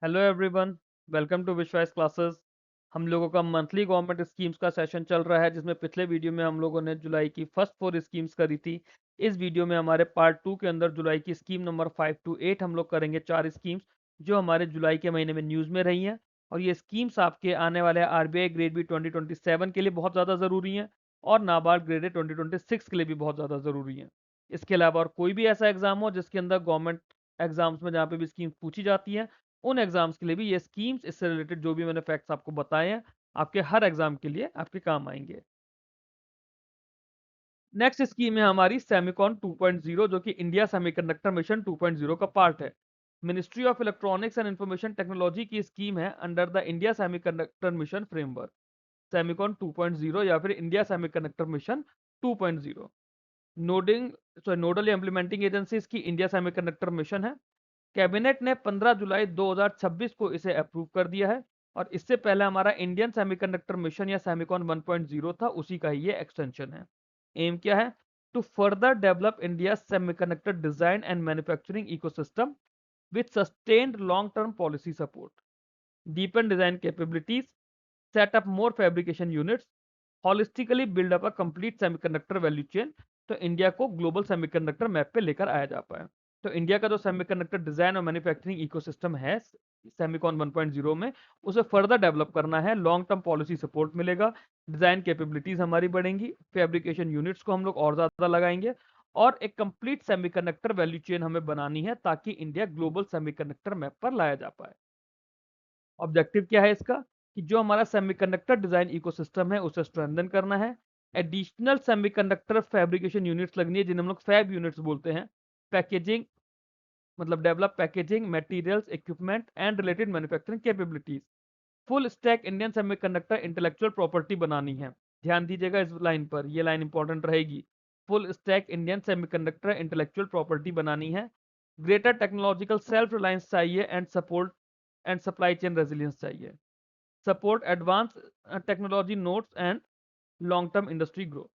Hello everyone, welcome to विश्वास classes. हम लोगों का मंथली गवर्नमेंट स्कीम्स का सेशन चल रहा है, जिसमें पिछले वीडियो में हम लोगों ने जुलाई की फर्स्ट 4 स्कीम्स करी थी। इस वीडियो में हमारे पार्ट 2 के अंदर जुलाई की स्कीम नंबर 5 टू 8 हम लोग करेंगे 4 स्कीम्स जो हमारे जुलाई के महीने में न्यूज़ में रही हैं। और ये स्कीम्स आपके आने वाले आरबीआई ग्रेड बी 2027 के लिए बहुत ज़्यादा ज़रूरी हैं और नाबार्ड ग्रेड ए 2026 के लिए भी बहुत ज़्यादा ज़रूरी हैं। इसके अलावा और कोई भी ऐसा एग्जाम हो जिसके अंदर गवर्नमेंट एग्जाम्स में जहाँ पे भी स्कीम्स पूछी जाती हैं, उन एग्जाम्स के लिए भी ये स्कीम्स, इससे रिलेटेड जो भी मैंने फैक्ट्स आपको बताए हैं, आपके हर एग्जाम के लिए आपके काम आएंगे। नेक्स्ट स्कीम है हमारी सेमिकॉन 2.0, जो कि इंडिया सेमीकंडक्टर मिशन 2.0 का पार्ट है। Ministry of electronics and information technology की स्कीम है under the India semiconductor mission framework. Semicon 2.0 या फिर India semiconductor mission 2.0। Nodding nodal implementing agencies की इंडिया सेमीकंडक्टर मिशन है। कैबिनेट ने 15 जुलाई 2026 को इसे अप्रूव कर दिया है। और इससे पहले हमारा इंडियन सेमीकंडक्टर मिशन या सेमिकॉन 1.0 था, उसी का ही ये एक्सटेंशन है। एम क्या है? To further develop India semiconductor design and manufacturing ecosystem with sustained long term policy support, deepen design capabilities, set up more fabrication units, holistically build up a complete semiconductor value chain। तो India को global semiconductor map पे लेकर आया जा पाए। तो India का जो सेमीकंडक्टर डिजाइन और मैन्युफैक्चरिंग इकोसिस्टम है सेमिकॉन 1.0 में, उसे फर्दर डेवलप करना है। लॉन्ग टर्म पॉलिसी सपोर्ट मिलेगा, डिजाइन कैपेबिलिटीज हमारी बढ़ेंगी, फैब्रिकेशन यूनिट्स को हम लोग और ज्यादा लगाएंगे और एक कंप्लीट सेमीकंडक्टर वैल्यू चेन हमें बनानी है ताकि इंडिया ग्लोबल सेमीकंडक्टर मैप पर लाया जा पाए। ऑब्जेक्टिव क्या है इसका? कि जो हमारा सेमीकंडक्टर डिजाइन इकोसिस्टम है उसे स्ट्रेंथन करना है। एडिशनल सेमीकंडक्टर फैब्रिकेशन यूनिट्स लगनी है, जिन्हें हम लोग फैब यूनिट्स बोलते हैं। पैकेजिंग, मतलब develop packaging materials, equipment and related manufacturing capabilities. Full stack Indian semiconductor intellectual property बनानी है। ध्यान दीजिएगा इस लाइन पर, ये लाइन इंपॉर्टेंट रहेगी। Full stack Indian semiconductor intellectual property बनानी है। ग्रेटर टेक्नोलॉजिकल सेल्फ रिलायंस चाहिए and support and supply chain resilience चाहिए। Support advance technology nodes and long term industry growth.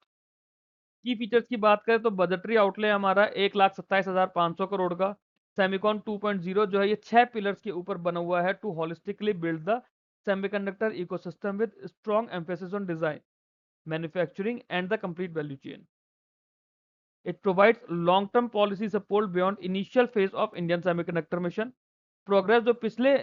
Key features की बात करें तो बजटरी आउटले हमारा 1,27,500 करोड़ का। सेमिकॉन 2.0 जो है ये 6 पिलर्स के ऊपर बना हुआ है to holistically build the semiconductor ecosystem with strong emphasis on design, manufacturing and the complete value chain. It provides long term policy support beyond initial phase of Indian semiconductor mission. Progress जो पिछले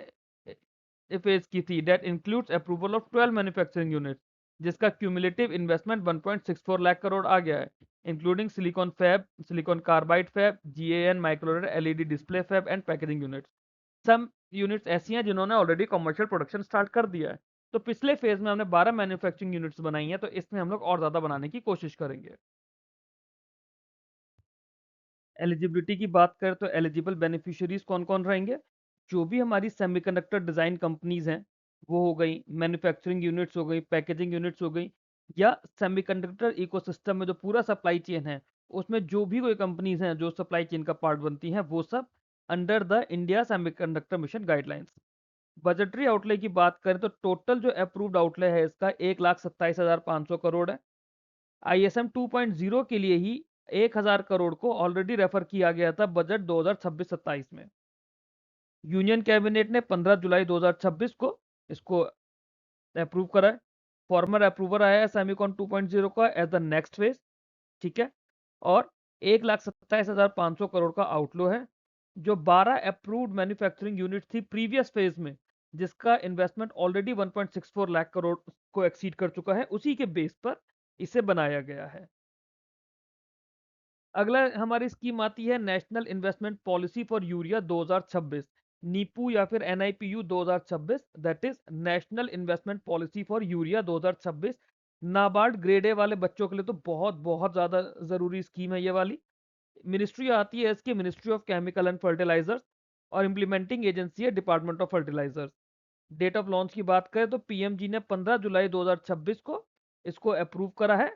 phase की थी, that includes approval of 12 manufacturing unit, जिसका cumulative investment 1.64 lakh crore आ गया है, including silicon fab, silicon carbide fab, GaN micro LED LED display fab and packaging units. Some units ऐसी हैं जिन्होंने ऑलरेडी कमर्शियल प्रोडक्शन स्टार्ट कर दिया है। तो पिछले फेज में हमने 12 मैन्युफैक्चरिंग यूनिट्स बनाई हैं, तो इसमें हम लोग और ज्यादा बनाने की कोशिश करेंगे। एलिजिबिलिटी की बात करें तो एलिजिबल बेनिफिशियरीज कौन कौन रहेंगे? जो भी हमारी सेमीकंडक्टर डिजाइन कंपनीज हैं, वो हो गई, मैन्युफैक्चरिंग यूनिट्स हो गई, पैकेजिंग यूनिट्स हो गई, या सेमीकंडक्टर इकोसिस्टम में जो पूरा सप्लाई चेन है, उसमें जो भी कोई कंपनीज हैं जो सप्लाई चेन का पार्ट बनती हैं, वो सब under the India semiconductor mission guidelines. Budgetary outlay की बात करें तो टोटल जो अप्रूव्ड आउटले है इसका 1,27,500 करोड़ है। आईएसएम 2.0 के लिए ही 1,000 करोड़ को ऑलरेडी रेफर किया गया था बजट 2026-27 में। यूनियन कैबिनेट ने 15 जुलाई 2026 को इसको अप्रूव करा है। फॉर्मर अप्रूवल आया है सेमिकॉन 2.0 का एज द नेक्स्ट फेज। ठीक है। और 1,27,500 करोड़ का आउटलो है। जो 12 अप्रूव्ड मैन्युफैक्चरिंग यूनिट थी प्रीवियस फेज में, जिसका इन्वेस्टमेंट ऑलरेडी 1.64 लाख करोड़ को एक्सीड कर चुका है, उसी के बेस पर इसे बनाया गया है। अगला हमारी स्कीम आती है national investment policy for urea 2026, नीपू या फिर एनआईपीयू 2026, that is national investment policy for urea 2026। NABARD grade A वाले बच्चों के लिए तो बहुत बहुत ज्यादा जरूरी स्कीम है ये वाली। मिनिस्ट्री आती है इसकी ministry of chemical and fertilisers, और इम्प्लीमेंटिंग एजेंसी है department of fertilisers. Date of launch की बात करें तो पीएमजी ने 15 जुलाई 2026 को इसको अप्रूव करा है।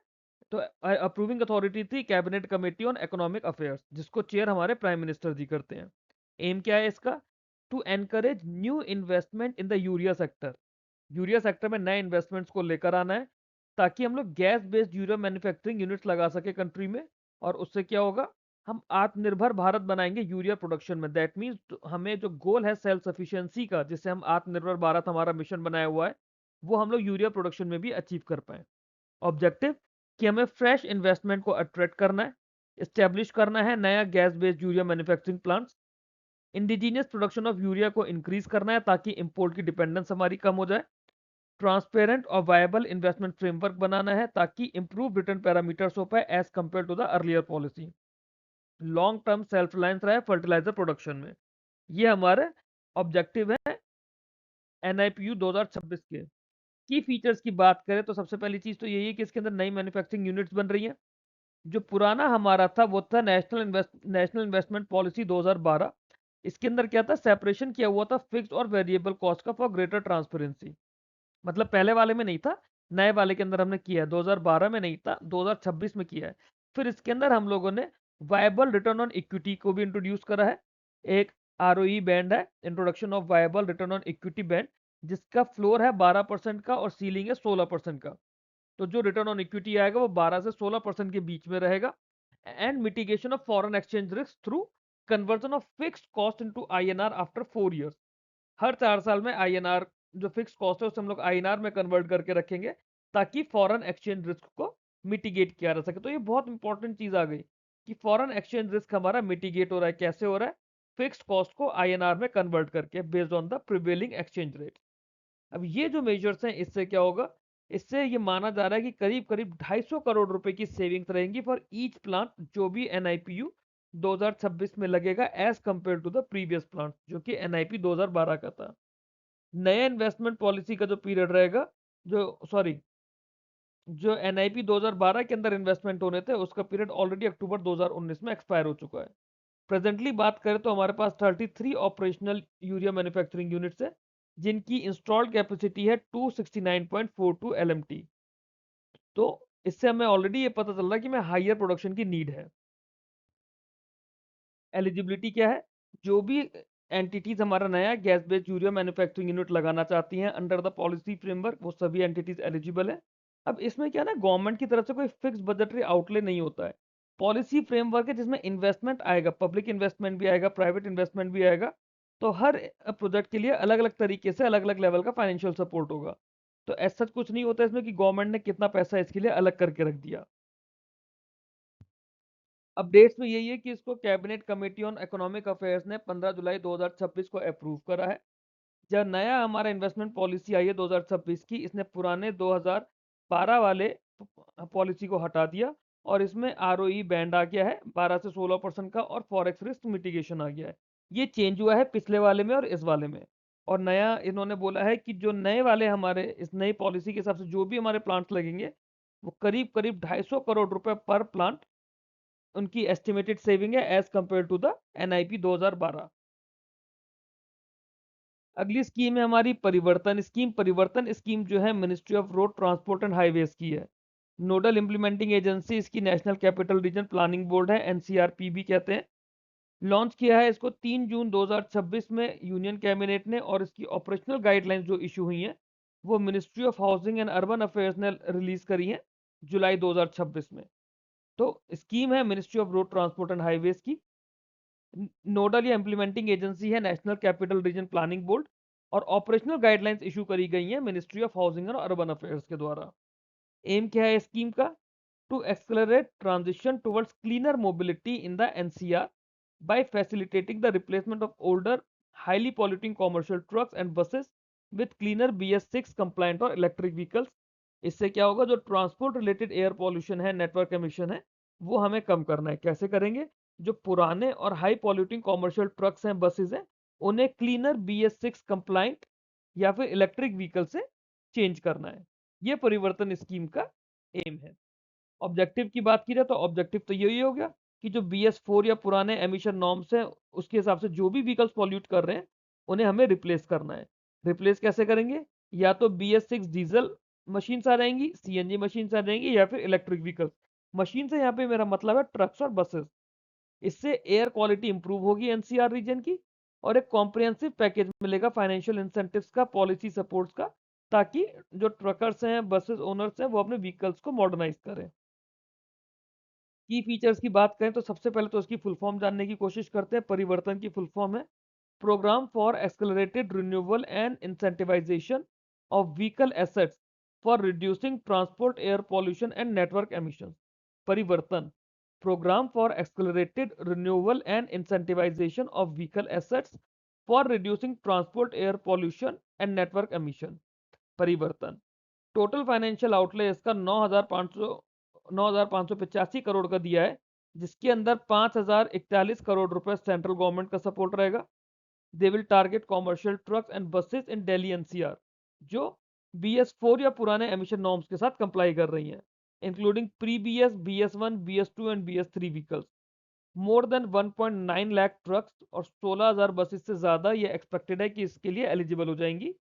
तो अप्रूविंग अथॉरिटी थी cabinet committee on economic affairs, जिसको चेयर हमारे प्राइम मिनिस्टर जी करते हैं। एम क्या है इसका? To encourage new investment in the urea sector. Urea sector में नए इन्वेस्टमेंट्स को लेकर आना है, ताकि हम लोग gas based urea manufacturing units लगा सके कंट्री में। और उससे क्या होगा? हम आत्मनिर्भर भारत बनाएंगे यूरिया प्रोडक्शन में। दैट मीन्स हमें जो गोल है सेल्फ सफिशिएंसी का, जिससे हम आत्मनिर्भर भारत हमारा मिशन बनाया हुआ है, वो हम लोग यूरिया प्रोडक्शन में भी अचीव कर पाए। ऑब्जेक्टिव कि हमें फ्रेश इन्वेस्टमेंट को अट्रैक्ट करना है, इस्टेब्लिश करना है नया gas based urea manufacturing plants, indigenous production of urea को इंक्रीज करना है ताकि इंपोर्ट की डिपेंडेंस हमारी कम हो जाए, ट्रांसपेरेंट और वायबल इन्वेस्टमेंट फ्रेमवर्क बनाना है ताकि इंप्रूव रिटर्न पैरामीटर्स हो पाए as compared to the earlier policy, long term self reliance रहा है फर्टिलाइजर प्रोडक्शन में। ये हमारे ऑब्जेक्टिव है एनआईपीयू 2026 के। की फीचर्स की बात करें तो सबसे पहली चीज तो यही है कि इसके अंदर नई मैन्युफैक्चरिंग यूनिट्स बन रही हैं। जो पुराना हमारा था वो था नेशनल इन्वेस्टमेंट पॉलिसी 2012। इसके अंदर क्या था, सेपरेशन किया हुआ था फिक्स्ड और वेरिएबल कॉस्ट का फॉर ग्रेटर ट्रांसपेरेंसी। मतलब पहले वाले में नहीं था, नए वाले के अंदर हमने किया है। 2012 में नहीं था, 2026 में किया है। फिर इसके अंदर हम लोगों ने वायबल रिटर्न ऑन इक्विटी को भी इंट्रोड्यूस करा है। एक आरओई बैंड है, introduction of viable return on equity band, जिसका फ्लोर है 12% का और सीलिंग है 16% का। तो जो रिटर्न ऑन इक्विटी आएगा वो 12 से 16% के बीच में रहेगा। And mitigation of foreign exchange risk through conversion of fixed cost into INR after 4 years. हर 4 साल में आईएनआर जो फिक्स कॉस्ट है उसे हम लोग आईएनआर में कन्वर्ट करके रखेंगे ताकि फॉरेन एक्सचेंज रिस्क को मिटिगेट किया जा सके। तो ये बहुत इंपॉर्टेंट चीज आ गई कि फॉरेन एक्सचेंज रिस्क हमारा मिटिगेट हो रहा है। कैसे हो रहा है? फिक्स्ड कॉस्ट को आईएनआर में कन्वर्ट करके based on the prevailing exchange rate. अब ये जो मेजर्स हैं इससे क्या होगा, इससे ये माना जा रहा है कि करीब करीब 250 करोड़ रुपए की सेविंग्स रहेंगी फॉर ईच प्लांट जो भी एनआईपीयू 2026 में लगेगा as compared to the previous plant जो कि एनआईपी 2012 का था। नए इन्वेस्टमेंट पॉलिसी का जो पीरियड रहेगा, जो सॉरी जो एनआईपी 2012 के अंदर इन्वेस्टमेंट होने थे उसका पीरियड ऑलरेडी अक्टूबर 2019 में एक्सपायर हो चुका है। प्रेजेंटली बात करें तो हमारे पास 33 ऑपरेशनल यूरिया मैन्युफैक्चरिंग यूनिट्स है जिनकी इंस्टॉल्ड कैपेसिटी है 269.42 एलएमटी। तो इससे हमें ऑलरेडी ये पता चल रहा है कि हमें हायर प्रोडक्शन की नीड है। एलिजिबिलिटी क्या है, जो भी एंटिटीज हमारा नया gas based urea manufacturing unit लगाना चाहती हैं अंडर द पॉलिसी फ्रेमवर्क, वो सभी एंटिटीज एलिजिबल है। अब इसमें क्या ना, गवर्नमेंट की तरफ से कोई फिक्स बजटरी आउटले नहीं होता है। पॉलिसी फ्रेमवर्क है जिसमें इन्वेस्टमेंट आएगा, पब्लिक इन्वेस्टमेंट भी आएगा, प्राइवेट इन्वेस्टमेंट भी आएगा। तो हर प्रोजेक्ट के लिए अलग अलग तरीके से अलग अलग लेवल का फाइनेंशियल सपोर्ट होगा। तो ऐसा कुछ नहीं होता इसमें कि गवर्नमेंट ने कितना पैसा इसके लिए अलग करके रख दिया। अपडेट्स में यही है कि इसको cabinet committee on economic affairs ने 15 जुलाई 2026 को अप्रूव करा है। जब नया हमारा इन्वेस्टमेंट पॉलिसी आई है 2026 की, इसने पुराने 2012 वाले पॉलिसी को हटा दिया और इसमें आरओई बैंड आ गया है 12 से 16% का और फॉरेक्स रिस्क मिटिगेशन आ गया है। ये चेंज हुआ है पिछले वाले में और इस वाले में। और नया इन्होंने बोला है कि जो नए वाले हमारे इस नई पॉलिसी के हिसाब से जो भी हमारे प्लांट्स लगेंगे वो करीब करीब 250 करोड़ रुपए पर प्लांट उनकी एस्टिमेटेड सेविंग है as compared to the NIP 2012। अगली स्कीम है हमारी परिवर्तन स्कीम। परिवर्तन स्कीम जो है ministry of road transport and highways की है। नोडल इंप्लीमेंटिंग एजेंसी इसकी national capital region planning board है, एनसीआरपी भी कहते हैं। लॉन्च किया है इसको 3 जून 2026 में यूनियन कैबिनेट ने, और इसकी ऑपरेशनल गाइडलाइंस जो इशू हुई हैं वो ministry of housing and urban affairs ने रिलीज करी है जुलाई 2026 में। तो स्कीम है ministry of road transport and highways की। नोडल या इंप्लीमेंटिंग एजेंसी है national capital region planning board, और ऑपरेशनल गाइडलाइंस इशू करी गई हैं मिनिस्ट्री ऑफ हाउसिंग और अर्बन अफेयर्स के द्वारा। एम क्या है स्कीम का? To accelerate transition towards cleaner mobility in the NCR by facilitating the replacement of older highly polluting commercial trucks and buses with cleaner BS6 compliant और electric vehicles. इससे क्या होगा, जो ट्रांसपोर्ट रिलेटेड एयर पॉल्यूशन है, network emission है, वो हमें कम करना है। कैसे करेंगे? जो पुराने और हाई पॉल्यूटिंग कॉमर्शियल ट्रक्स हैं, बसेस हैं, उन्हें क्लीनर BS6 कंप्लाइंट या फिर इलेक्ट्रिक व्हीकल से चेंज करना है। ये परिवर्तन स्कीम का एम है। ऑब्जेक्टिव की बात की जाए तो ऑब्जेक्टिव तो यही हो गया कि जो BS4 या पुराने एमिशन नॉर्म्स हैं उसके हिसाब से जो भी व्हीकल्स पॉल्यूट कर रहे हैं उन्हें हमें रिप्लेस करना है। रिप्लेस कैसे करेंगे? या तो BS6 डीजल मशीन आ रहेंगी, सीएनजी मशीन आ रहेंगी, या फिर इलेक्ट्रिक व्हीकल्स। मशीन से यहाँ पे मेरा मतलब है ट्रक्स और बसेस। इससे एयर क्वालिटी इंप्रूव होगी एनसीआर रीजन की, और एक कॉम्प्रिहेंसिव पैकेज मिलेगा फाइनेंशियल इंसेंटिव्स का, पॉलिसी सपोर्ट्स का, ताकि जो ट्रकर्स हैं, बसेस ओनर्स हैं, वो अपने व्हीकल्स को मॉडर्नाइज करें। की फीचर्स की बात करें तो सबसे पहले तो उसकी फुल फॉर्म जानने की कोशिश करते हैं। परिवर्तन की फुल फॉर्म है programme for accelerated renewal and incentivisation of vehicle assets for reducing transport air pollution and network emission. Parivartan programme for accelerated renewal and incentivisation of vehicle assets for reducing transport air pollution and network emission. Parivartan total financial outlay इसका 9,585 करोड़ का दिया है, जिसके अंदर 5,041 करोड़ रुपए central government का support रहेगा। They will target commercial trucks and buses in Delhi NCR जो BS4 या पुराने एमिशन नॉर्म्स के साथ कंप्लाई कर रही हैं, including pre BS, BS1, BS2 and BS3 vehicles. More than 1.9 lakh trucks और 16,000 बसेस से ज़्यादा ये एक्सपेक्टेड है कि इसके लिए एलिजिबल हो जाएंगी।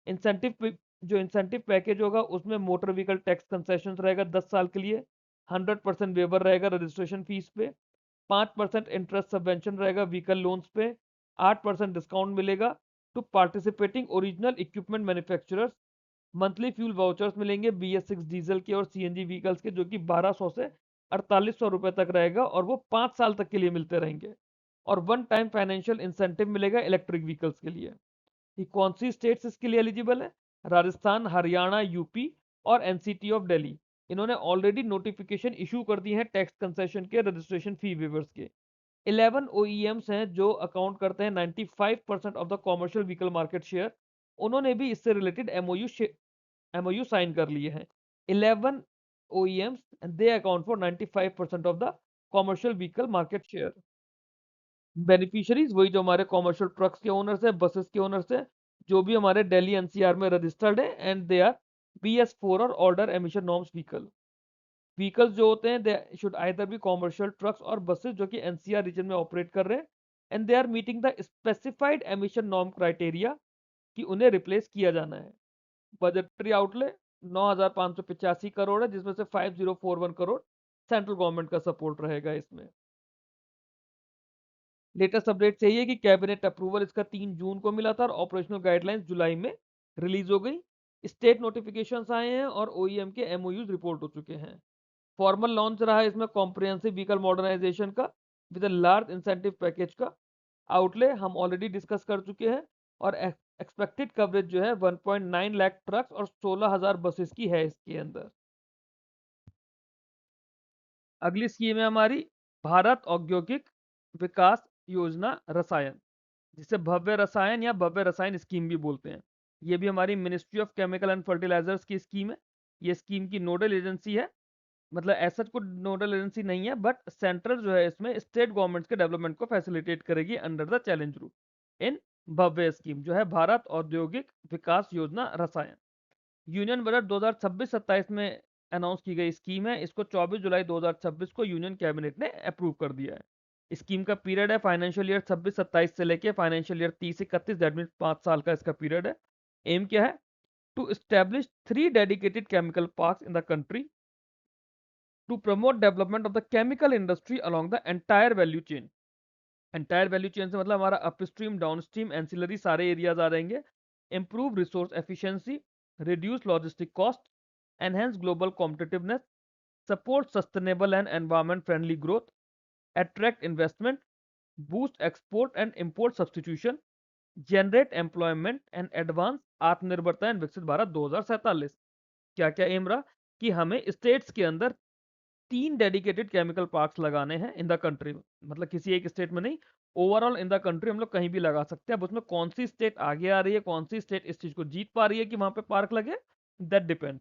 इंसेंटिव जो इंसेंटिव पैकेज होगा उसमें मोटर व्हीकल टैक्स कंसेशन रहेगा 10 साल के लिए, 100% वेवर रहेगा रजिस्ट्रेशन फीस पे, 5% इंटरेस्ट सबवेंशन रहेगा व्हीकल लोन्स पे, 8% डिस्काउंट मिलेगा to participating original equipment manufacturers. Monthly fuel vouchers मिलेंगे BS6 डीजल के और CNG व्हीकल्स के, जो कि 1200 से 4800 रुपए तक रहेगा और वो 5 साल तक के लिए मिलते रहेंगे। और वन टाइम फाइनेंशियल इंसेंटिव मिलेगा इलेक्ट्रिक व्हीकल्स के लिए। कि कौन सी स्टेट्स इसके लिए एलिजिबल है? राजस्थान, हरियाणा, यूपी और एनसीटी ऑफ दिल्ली। इन्होंने ऑलरेडी नोटिफिकेशन इशू कर दी है टैक्स कंसेशन के रजिस्ट्रेशन फी वेवर्स के। 11 OEMs हैं जो अकाउंट करते हैं 95% of the commercial vehicle market share. उन्होंने भी इससे रिलेटेड MOU साइन कर लिए हैं। 11 OEMs and they account for 95% of the commercial vehicle market share। Beneficiaries वही जो हमारे कॉमर्शियल ट्रक्स के ओनर्स है, बसेस के ओनर्स है, जो भी हमारे दिल्ली NCR में रजिस्टर्ड है एंड दे आर BS4 और ऑर्डर एमिशन नॉर्म्स व्हीकल्स जो होते हैं they should either be commercial trucks और बसेस जो कि NCR रीजन में ऑपरेट कर रहे हैं and they are meeting the specified emission norm criteria कि उन्हें रिप्लेस किया जाना है। बजटरी आउटले 9,585 करोड़ है, जिसमें से 5041 करोड़ सेंट्रल गवर्नमेंट का सपोर्ट रहेगा इसमें। लेटेस्ट अपडेट चाहिए कि कैबिनेट अप्रूवल इसका 3 जून को मिला था और ऑपरेशनल गाइडलाइंस जुलाई में रिलीज हो गई। स्टेट नोटिफिकेशंस आए हैं और OEM के MOUs रिपोर्ट हो चुके हैं। फॉर्मल लॉन्च रहा है इसमें कॉम्प्रिहेंसिव व्हीकल मॉडर्नाइजेशन का विद लार्ज इंसेंटिव पैकेज का। आउटले हम ऑलरेडी डिस्कस कर चुके हैं और एक्सपेक्टेड कवरेज जो है 1.9 लाख ट्रक्स और 16,000 बसेस की है इसके अंदर। अगली स्कीम है हमारी भारत औद्योगिक विकास योजना रसायन, जिसे भव्य रसायन या भव्य रसायन स्कीम भी बोलते हैं। ये भी हमारी ministry of chemical and fertilizers की स्कीम है। ये स्कीम की नोडल एजेंसी है, मतलब ऐसा कोई नोडल एजेंसी नहीं है, बट सेंट्रल जो है इसमें स्टेट गवर्नमेंट्स के डेवलपमेंट को फैसिलिटेट करेगी under the challenge route in Bhavya scheme जो है भारत औद्योगिक विकास योजना रसायन। यूनियन बजट 2026-27 में अनाउंस की गई स्कीम है। इसको 24 जुलाई 2026 को यूनियन कैबिनेट ने अप्रूव कर दिया है। स्कीम का पीरियड है फाइनेंशियल ईयर 26-27 से लेके फाइनेंशियल ईयर 30-31, दैट मीन 5 साल का इसका पीरियड है। एम क्या है? To establish 3 dedicated chemical parks in the country to promote development of the chemical industry along the entire value chain. Entire value chain से मतलब हमारा अपस्ट्रीम, डाउनस्ट्रीम, एंसिलरी सारे एरियाज आ जाएंगे। Improve resource efficiency, reduce logistic cost, enhance global competitiveness, support sustainable and environment friendly growth, attract investment, boost export and import substitution, generate employment and advance आत्मनिर्भरता and विकसित भारत 2047। क्या क्या M रहा कि हमें स्टेट्स के अंदर 3 डेडिकेटेड केमिकल पार्क्स लगाने हैं इन द कंट्री, मतलब किसी एक स्टेट में नहीं, ओवरऑल इन द कंट्री हम लोग कहीं भी लगा सकते हैं। अब उसमें कौन सी स्टेट आगे आ रही है, कौन सी स्टेट इस चीज को जीत पा रही है कि वहां पे पार्क लगे, दैट डिपेंड।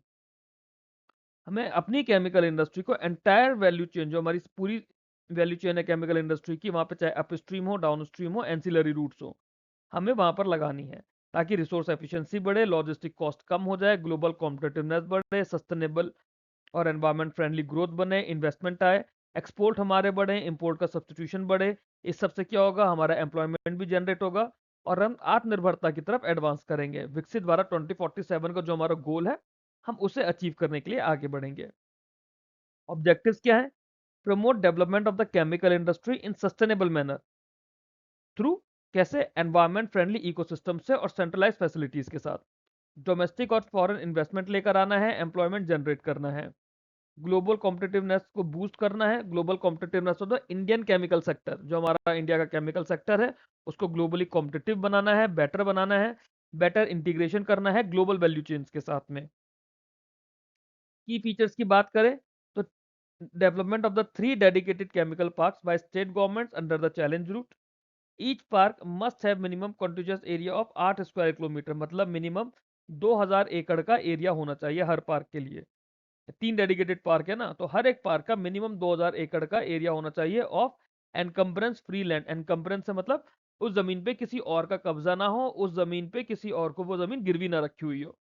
हमें अपनी केमिकल इंडस्ट्री को एंटायर वैल्यू चेन, जो हमारी पूरी वैल्यू चेन है केमिकल इंडस्ट्री की, वहां पे चाहे अपस्ट्रीम हो, डाउनस्ट्रीम हो, एंसिलरी रूट्स हो, हमें वहां पर लगानी है ताकि रिसोर्स एफिशिएंसी बढ़े, लॉजिस्टिक कॉस्ट कम हो जाए, ग्लोबल कॉम्पिटिटिवनेस बढ़े, सस्टेनेबल और एनवायरमेंट फ्रेंडली ग्रोथ बने, इन्वेस्टमेंट आए, एक्सपोर्ट हमारे बढ़े, इंपोर्ट का सब्सटीट्यूशन बढ़े। इस सबसे क्या होगा? हमारा एम्प्लॉयमेंट भी जनरेट होगा और हम आत्मनिर्भरता की तरफ एडवांस करेंगे। विकसित भारत 2047 का जो हमारा गोल है, हम उसे अचीव करने के लिए आगे बढ़ेंगे। ऑब्जेक्टिव्स क्या है? Promote development of the chemical industry in sustainable manner through, कैसे? एनवायरमेंट फ्रेंडली इकोसिस्टम से और सेंट्रलाइज फैसिलिटीज के साथ। डोमेस्टिक और फॉरेन इन्वेस्टमेंट लेकर आना है, एम्प्लॉयमेंट जनरेट करना है। ग्लोबल कॉम्पिटिटिवनेस को बूस्ट करना है, global competitiveness of the Indian chemical sector, जो हमारा इंडिया का केमिकल सेक्टर है उसको ग्लोबली कॉम्पिटिटिव बनाना है, बेटर बनाना है, बेटर इंटीग्रेशन करना है ग्लोबल वैल्यू चेन्स के साथ में। की फीचर्स की बात करें तो development of the 3 dedicated chemical parks by state governments under the challenge route. Each park must have minimum contiguous area of 8 square kilometre, मतलब मिनिमम 2000 एकड़ का एरिया होना चाहिए हर पार्क के लिए। 3 डेडिकेटेड पार्क है ना, तो हर एक पार्क का मिनिमम 2000 एकड़ का एरिया होना चाहिए of encumbrance free land. Encumbrance से मतलब उस जमीन पे किसी और का कब्जा ना हो, उस जमीन पे किसी और को वो जमीन गिरवी ना रखी हुई हो।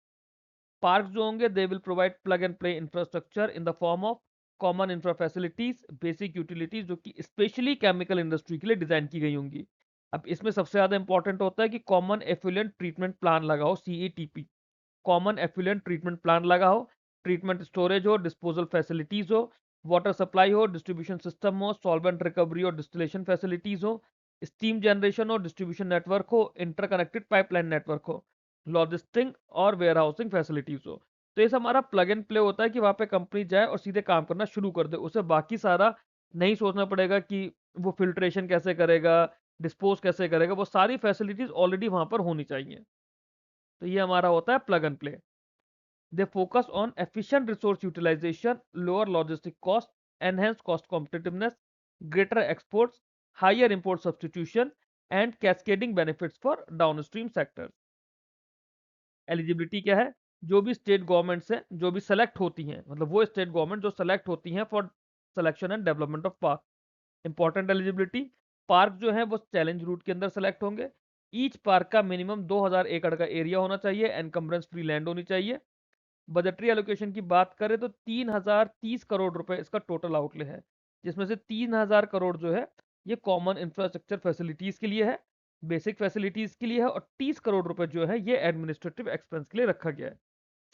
पार्क जो होंगे they will provide plug and play infrastructure in the form of common infra facilities, basic utilities जो कि स्पेशली केमिकल इंडस्ट्री के लिए डिजाइन की गई होंगी। अब इसमें सबसे ज्यादा इंपॉर्टेंट होता है कि कॉमन एफ्लुएंट ट्रीटमेंट प्लान लगाओ, CETP, common effluent treatment plan लगाओ, ट्रीटमेंट स्टोरेज हो, डिस्पोजल फैसिलिटीज हो, वाटर सप्लाई हो, डिस्ट्रीब्यूशन सिस्टम हो, सॉल्वेंट रिकवरी और डिस्टिलेशन फैसिलिटीज हो, स्टीम जनरेशन हो, डिस्ट्रीब्यूशन नेटवर्क हो, इंटरकनेक्टेड पाइपलाइन नेटवर्क हो, लॉजिस्टिक और वेयर हाउसिंग फैसिलिटीज हो। तो ये सब हमारा प्लग एंड प्ले होता है कि वहां पे कंपनी जाए और सीधे काम करना शुरू कर दे, उसे बाकी सारा नहीं सोचना पड़ेगा कि वो फिल्ट्रेशन कैसे करेगा, डिस्पोज कैसे करेगा, वो सारी फैसिलिटीज ऑलरेडी वहां पर होनी चाहिए। तो ये हमारा होता है plug and play. They focus on efficient resource utilization, lower logistic cost, enhanced cost competitiveness, greater exports, higher import substitution, and cascading benefits for downstream sectors. Eligibility क्या है? जो भी स्टेट गवर्नमेंट्स हैं, जो भी सेलेक्ट होती हैं, मतलब वो स्टेट गवर्नमेंट जो सेलेक्ट होती हैं for selection and development of park. Important eligibility, park जो है वो चैलेंज रूट के अंदर सेलेक्ट होंगे। ईच पार्क का मिनिमम 2000 एकड़ का एरिया होना चाहिए, एनकम्बरेंस फ्री लैंड होनी चाहिए। बजटरी एलोकेशन की बात करें तो 3030 करोड़ रुपए इसका टोटल आउटले है, जिसमें से 3000 करोड़ जो है ये कॉमन इंफ्रास्ट्रक्चर फैसिलिटीज के लिए है, बेसिक फैसिलिटीज के लिए है, और 30 करोड़ रुपए जो है ये एडमिनिस्ट्रेटिव एक्सपेंस के लिए रखा गया है।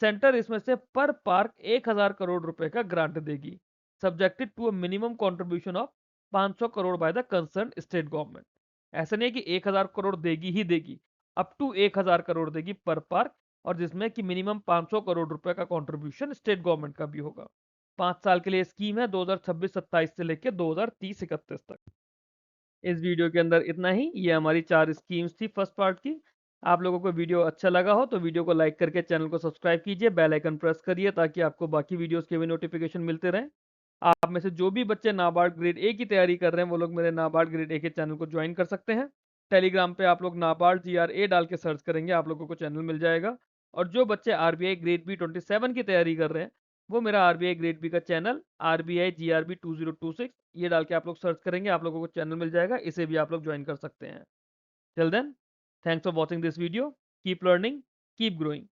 सेंटर इसमें से पर पार्क 1000 करोड़ रुपए का ग्रांट देगी, subjected to a minimum contribution of 500 crore by the concern state government. ऐसा नहीं है कि 1000 करोड़ देगी ही देगी, अप टू 1000 करोड़ देगी पर पार्क, और जिसमें कि मिनिमम 500 करोड़ रुपए का कंट्रीब्यूशन स्टेट गवर्नमेंट का भी होगा। 5 साल के लिए स्कीम है, 2026-27 से लेकर 2030-31 तक। इस वीडियो के अंदर इतना ही, ये हमारी 4 स्कीम्स थी फर्स्ट पार्ट की। आप लोगों को वीडियो अच्छा लगा हो तो वीडियो को लाइक करके चैनल को सब्सक्राइब कीजिए, बेल आइकन प्रेस करिए ताकि आपको बाकी वीडियोस के भी नोटिफिकेशन मिलते रहें। आप में से जो भी बच्चे नाबार्ड ग्रेड ए की तैयारी कर रहे हैं वो लोग मेरे नाबार्ड ग्रेड ए के चैनल को ज्वाइन कर सकते हैं। टेलीग्राम पे आप लोग नाबार्ड GRA डाल के सर्च करेंगे, आप लोगों को चैनल मिल जाएगा। और जो बच्चे RBI ग्रेड बी 27 की तैयारी कर रहे हैं वो मेरा RBI ग्रेड बी का चैनल RBI GRB 2026 ये डाल के आप लोग सर्च करेंगे, आप लोगों को चैनल मिल जाएगा, इसे भी आप लोग ज्वाइन कर सकते हैं। Till then, thanks for watching this video, keep learning, keep growing.